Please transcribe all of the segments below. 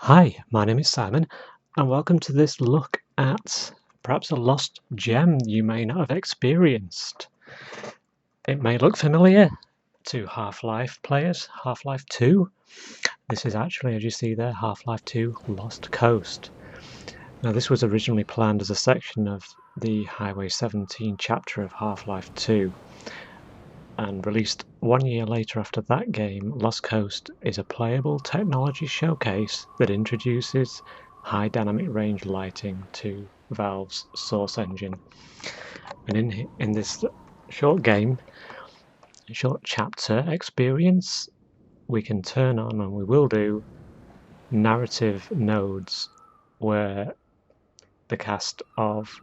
Hi, my name is Simon, and welcome to this look at perhaps a lost gem you may not have experienced. It may look familiar to Half-Life players, Half-Life 2. This is actually, as you see there, Half-Life 2 Lost Coast. Now, this was originally planned as a section of the Highway 17 chapter of Half-Life 2, and released 1 year later after that game. Lost Coast is a playable technology showcase that introduces high dynamic range lighting to Valve's Source engine. And in this short game, short chapter experience, we can turn on, and we will do, narrative nodes where the cast of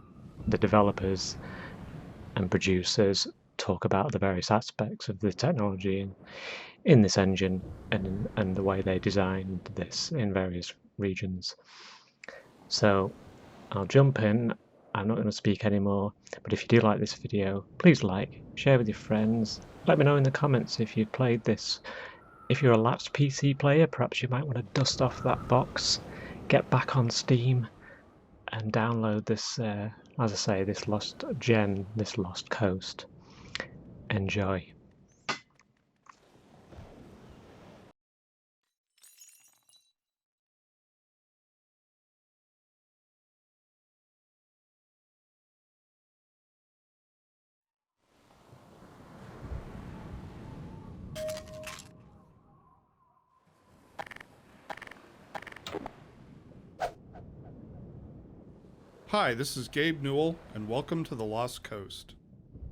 the developers and producers talk about the various aspects of the technology in this engine and the way they designed this in various regions. So I'll jump in. I'm not going to speak anymore, but if you do like this video, please like, share with your friends. Let me know in the comments if you've played this. If you're a lapsed PC player, perhaps you might want to dust off that box, get back on Steam, and download this, as I say, this lost gem, this lost coast. Enjoy. Hi, this is Gabe Newell, and welcome to the Lost Coast.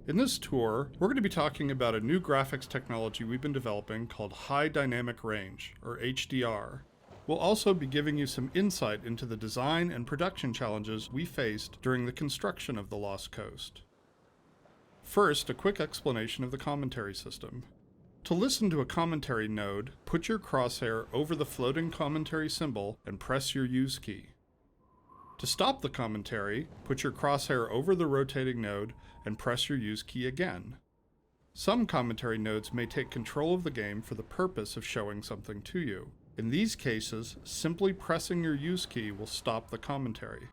In this tour, we're going to be talking about a new graphics technology we've been developing called High Dynamic Range, or HDR. We'll also be giving you some insight into the design and production challenges we faced during the construction of the Lost Coast. First, a quick explanation of the commentary system. To listen to a commentary node, put your crosshair over the floating commentary symbol and press your Use key. To stop the commentary, put your crosshair over the rotating node and press your Use key again. Some commentary nodes may take control of the game for the purpose of showing something to you. In these cases, simply pressing your Use key will stop the commentary.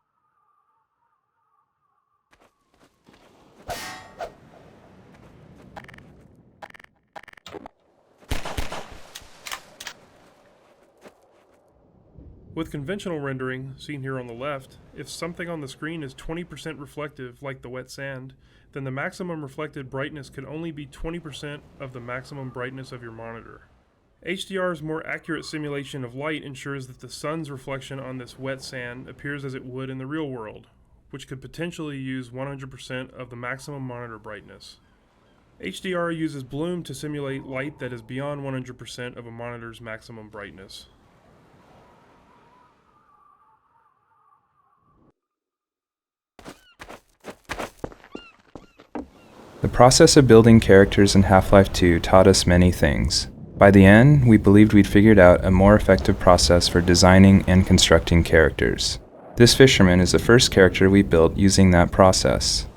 With conventional rendering, seen here on the left, if something on the screen is 20% reflective, like the wet sand, then the maximum reflected brightness can only be 20% of the maximum brightness of your monitor. HDR's more accurate simulation of light ensures that the sun's reflection on this wet sand appears as it would in the real world, which could potentially use 100% of the maximum monitor brightness. HDR uses bloom to simulate light that is beyond 100% of a monitor's maximum brightness. The process of building characters in Half-Life 2 taught us many things. By the end, we believed we'd figured out a more effective process for designing and constructing characters. This fisherman is the first character we built using that process.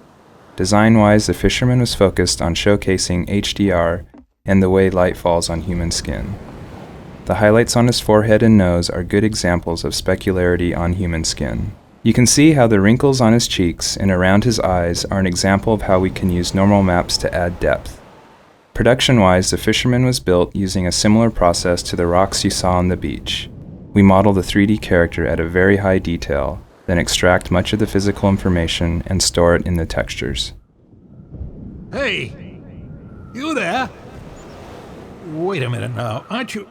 Design-wise, the fisherman was focused on showcasing HDR and the way light falls on human skin. The highlights on his forehead and nose are good examples of specularity on human skin. You can see how the wrinkles on his cheeks and around his eyes are an example of how we can use normal maps to add depth. Production-wise, the fisherman was built using a similar process to the rocks you saw on the beach. We model the 3D character at a very high detail, then extract much of the physical information and store it in the textures. Hey! You there? Wait a minute now, aren't you?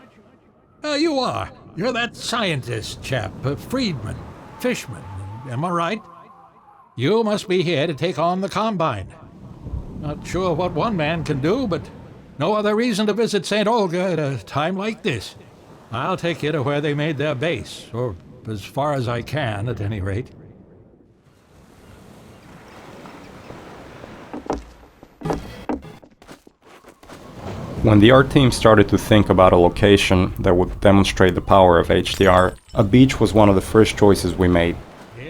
You are. You're that scientist chap, Friedman, Fishman, am I right? You must be here to take on the Combine. Not sure what one man can do, but no other reason to visit St. Olga at a time like this. I'll take you to where they made their base, or as far as I can, at any rate. When the art team started to think about a location that would demonstrate the power of HDR, a beach was one of the first choices we made.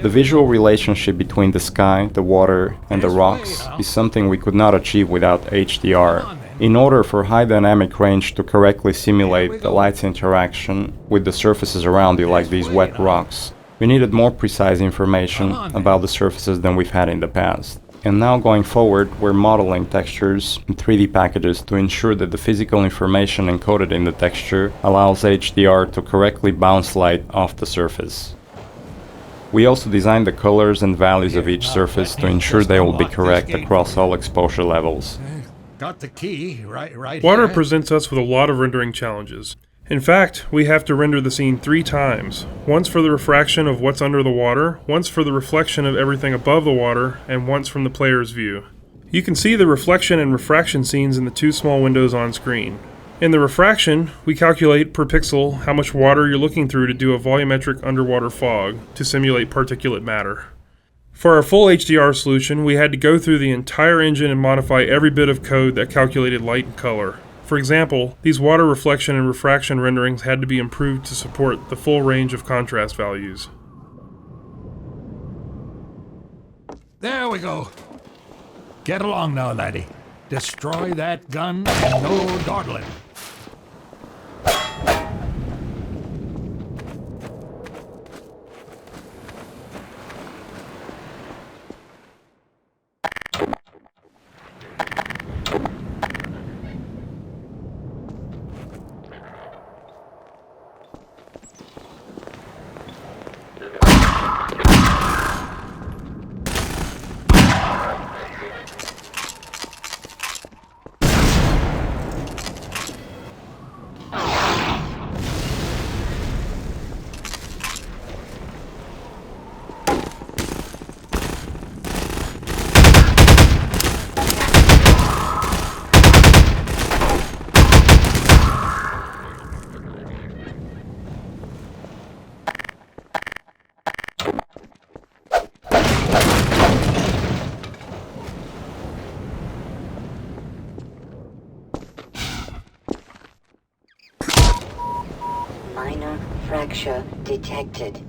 The visual relationship between the sky, the water, and the rocks is something we could not achieve without HDR, In order for high dynamic range to correctly simulate the light's interaction with the surfaces around you, like these wet rocks, we needed more precise information about the surfaces than we've had in the past. And now going forward, we're modeling textures in 3D packages to ensure that the physical information encoded in the texture allows HDR to correctly bounce light off the surface. We also designed the colors and values of each surface to ensure they will be correct across all exposure levels. Got the key right Water here. presents us with a lot of rendering challenges. In fact, we have to render the scene 3 times. Once for the refraction of what's under the water, once for the reflection of everything above the water, and once from the player's view. You can see the reflection and refraction scenes in the 2 small windows on screen. In the refraction, we calculate per pixel how much water you're looking through to do a volumetric underwater fog to simulate particulate matter. For our full HDR solution, we had to go through the entire engine and modify every bit of code that calculated light and color. For example, these water reflection and refraction renderings had to be improved to support the full range of contrast values. There we go. Get along now, laddie. Destroy that gun and no dawdling. Minor fracture detected.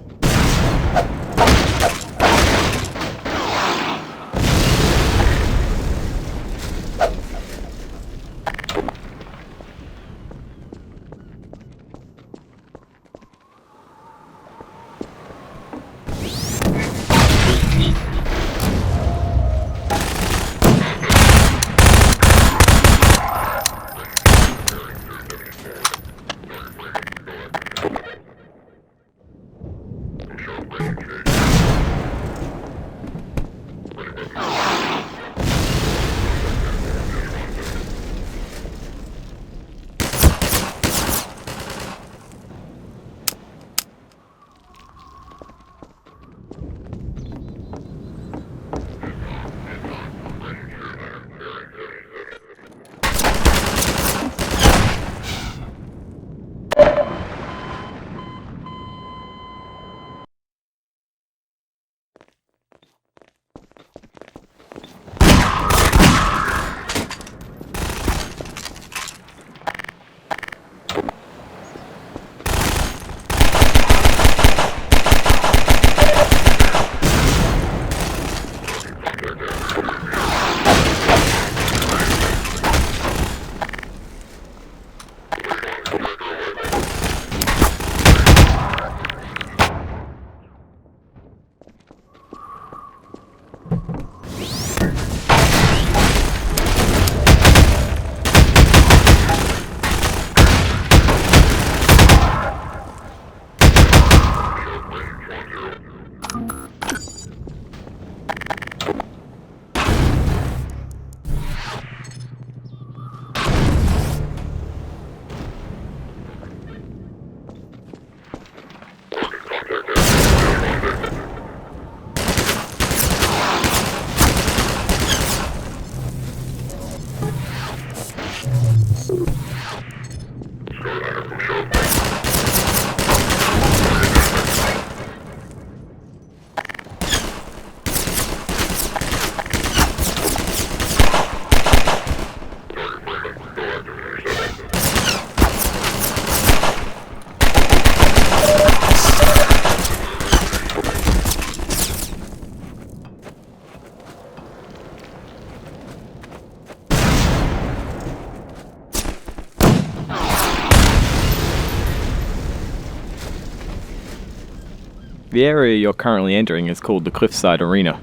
The area you're currently entering is called the Cliffside Arena.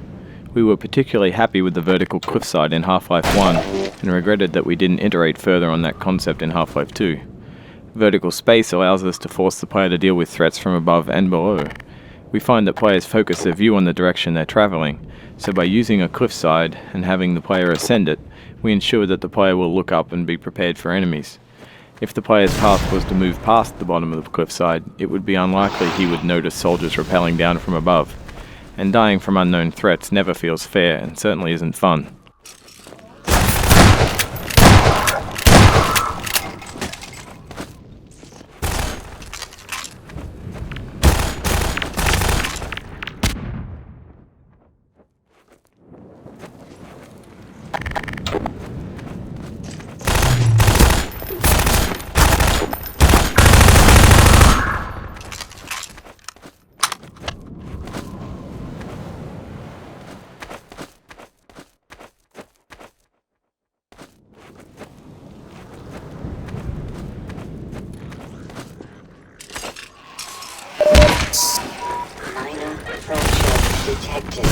We were particularly happy with the vertical cliffside in Half-Life 1, and regretted that we didn't iterate further on that concept in Half-Life 2. Vertical space allows us to force the player to deal with threats from above and below. We find that players focus their view on the direction they're travelling, so by using a cliffside and having the player ascend it, we ensure that the player will look up and be prepared for enemies. If the player's path was to move past the bottom of the cliffside, it would be unlikely he would notice soldiers rappelling down from above. And dying from unknown threats never feels fair and certainly isn't fun. Minor fracture detected.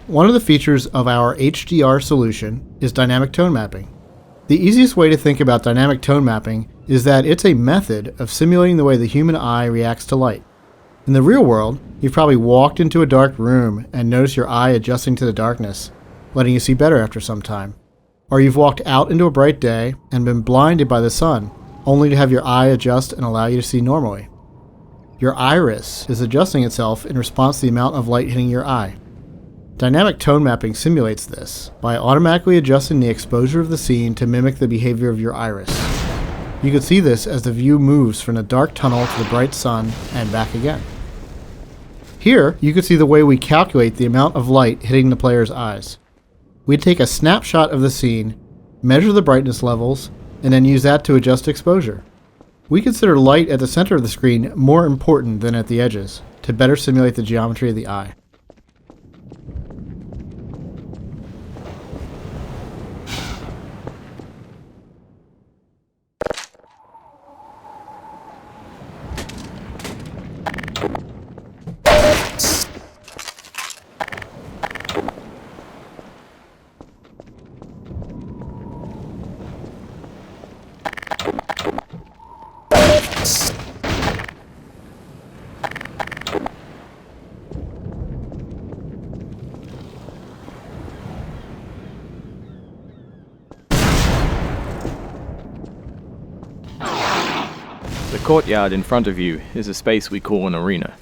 One of the features of our HDR solution is dynamic tone mapping. The easiest way to think about dynamic tone mapping is that it's a method of simulating the way the human eye reacts to light. In the real world, you've probably walked into a dark room and noticed your eye adjusting to the darkness, letting you see better after some time. Or you've walked out into a bright day and been blinded by the sun, only to have your eye adjust and allow you to see normally. Your iris is adjusting itself in response to the amount of light hitting your eye. Dynamic tone mapping simulates this by automatically adjusting the exposure of the scene to mimic the behavior of your iris. You can see this as the view moves from the dark tunnel to the bright sun and back again. Here, you can see the way we calculate the amount of light hitting the player's eyes. We take a snapshot of the scene, measure the brightness levels, and then use that to adjust exposure. We consider light at the center of the screen more important than at the edges, to better simulate the geometry of the eye. The courtyard in front of you is a space we call an arena.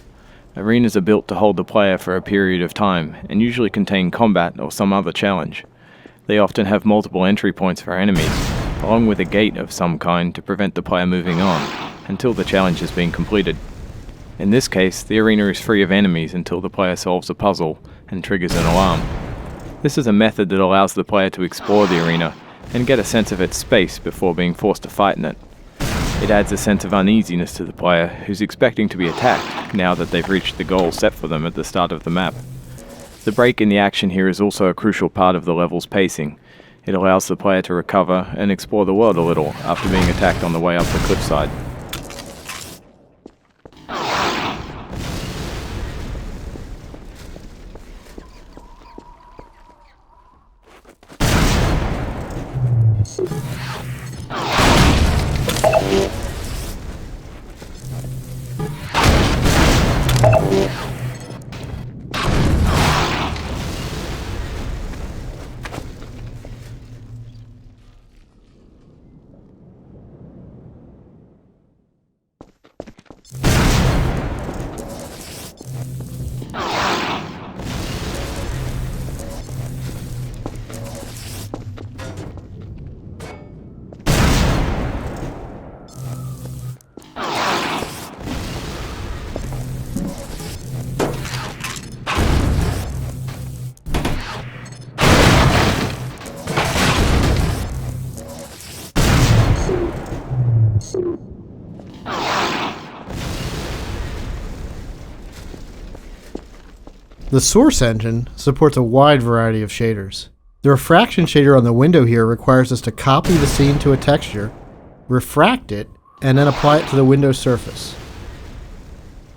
Arenas are built to hold the player for a period of time and usually contain combat or some other challenge. They often have multiple entry points for enemies, along with a gate of some kind to prevent the player moving on until the challenge has been completed. In this case, the arena is free of enemies until the player solves a puzzle and triggers an alarm. This is a method that allows the player to explore the arena and get a sense of its space before being forced to fight in it. It adds a sense of uneasiness to the player who's expecting to be attacked now that they've reached the goal set for them at the start of the map. The break in the action here is also a crucial part of the level's pacing. It allows the player to recover and explore the world a little after being attacked on the way up the cliffside. The source engine supports a wide variety of shaders. The refraction shader on the window here requires us to copy the scene to a texture, refract it, and then apply it to the window surface.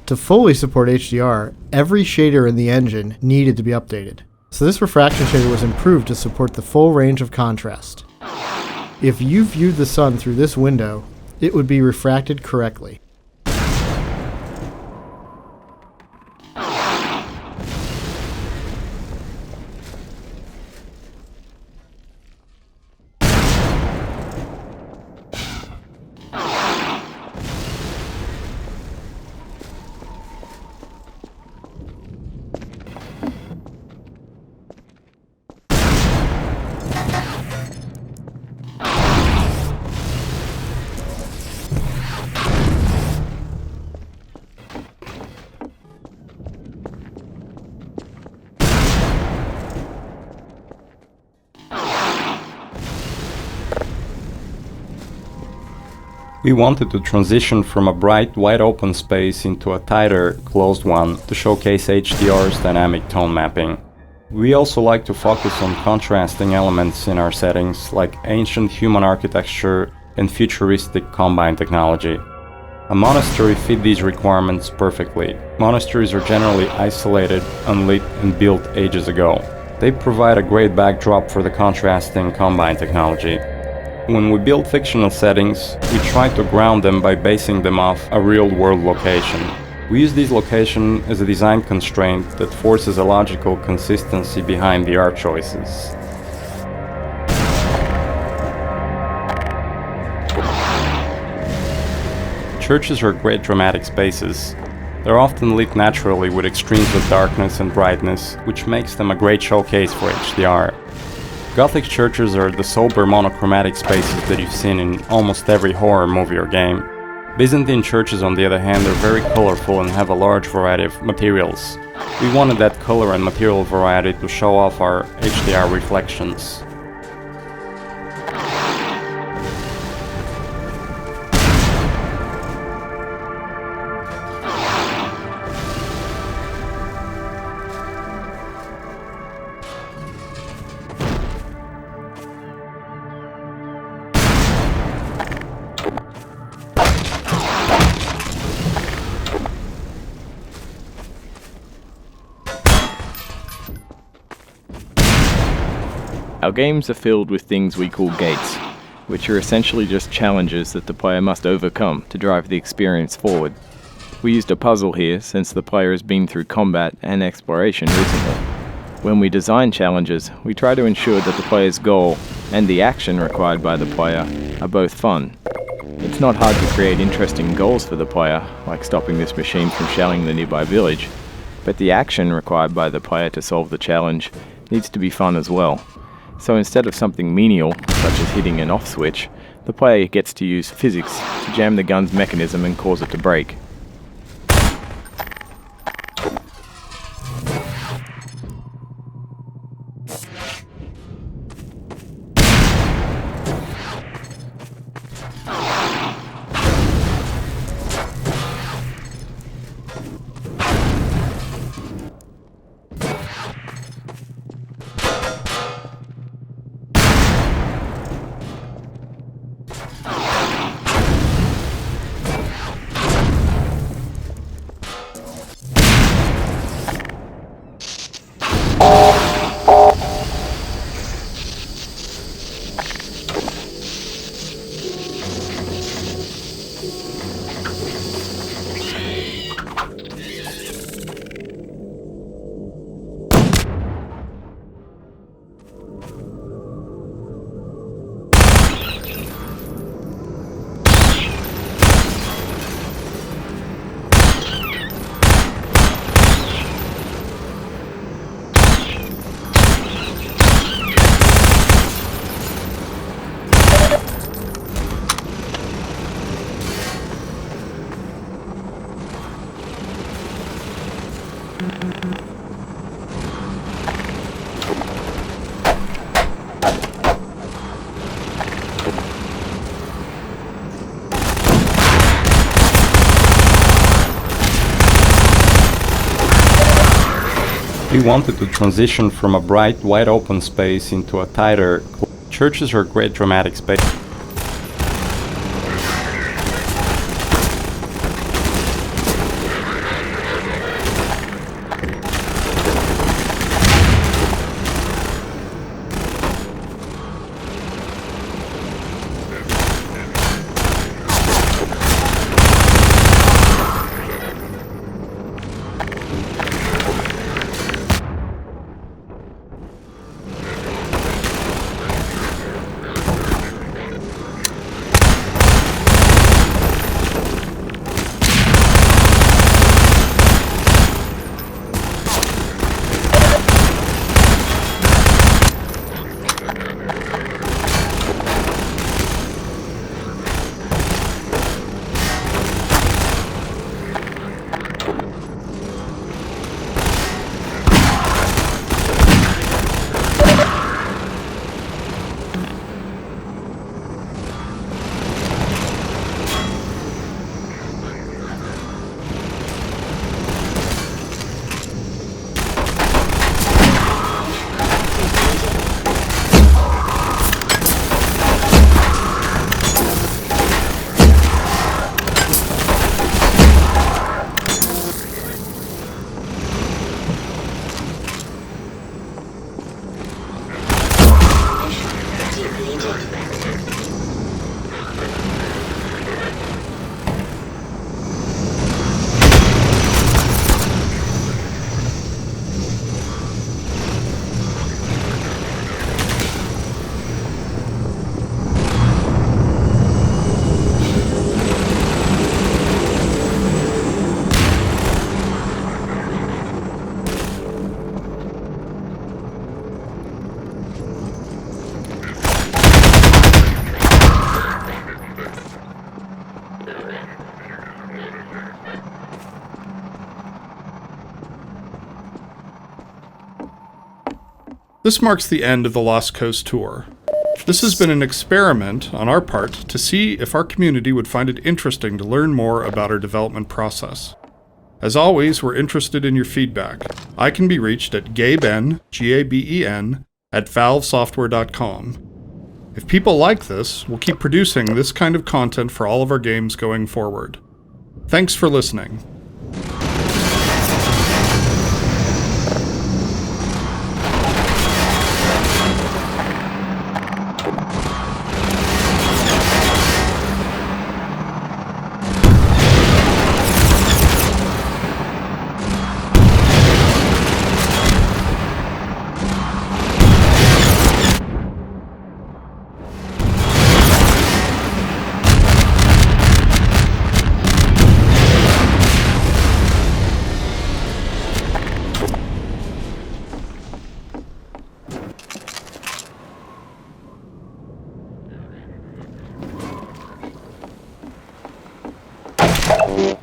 To fully support HDR, every shader in the engine needed to be updated. So this refraction shader was improved to support the full range of contrast. If you viewed the sun through this window, it would be refracted correctly. We wanted to transition from a bright, wide-open space into a tighter, closed one to showcase HDR's dynamic tone mapping. We also like to focus on contrasting elements in our settings, like ancient human architecture and futuristic combine technology. A monastery fit these requirements perfectly. Monasteries are generally isolated, unlit, and built ages ago. They provide a great backdrop for the contrasting combine technology. When we build fictional settings, we try to ground them by basing them off a real-world location. We use this location as a design constraint that forces a logical consistency behind the art choices. Churches are great dramatic spaces. They're often lit naturally with extremes of darkness and brightness, which makes them a great showcase for HDR. Gothic churches are the sober monochromatic spaces that you've seen in almost every horror movie or game. Byzantine churches, on the other hand, are very colorful and have a large variety of materials. We wanted that color and material variety to show off our HDR reflections. Our games are filled with things we call gates, which are essentially just challenges that the player must overcome to drive the experience forward. We used a puzzle here since the player has been through combat and exploration recently. When we design challenges, we try to ensure that the player's goal and the action required by the player are both fun. It's not hard to create interesting goals for the player, like stopping this machine from shelling the nearby village, but the action required by the player to solve the challenge needs to be fun as well. So instead of something menial, such as hitting an off switch, the player gets to use physics to jam the gun's mechanism and cause it to break. We wanted to transition from a bright, wide open space into a tighter. Churches are great dramatic space. This marks the end of the Lost Coast tour. This has been an experiment on our part to see if our community would find it interesting to learn more about our development process. As always, we're interested in your feedback. I can be reached at gaben, Gaben, at valvesoftware.com. If people like this, we'll keep producing this kind of content for all of our games going forward. Thanks for listening. Warning.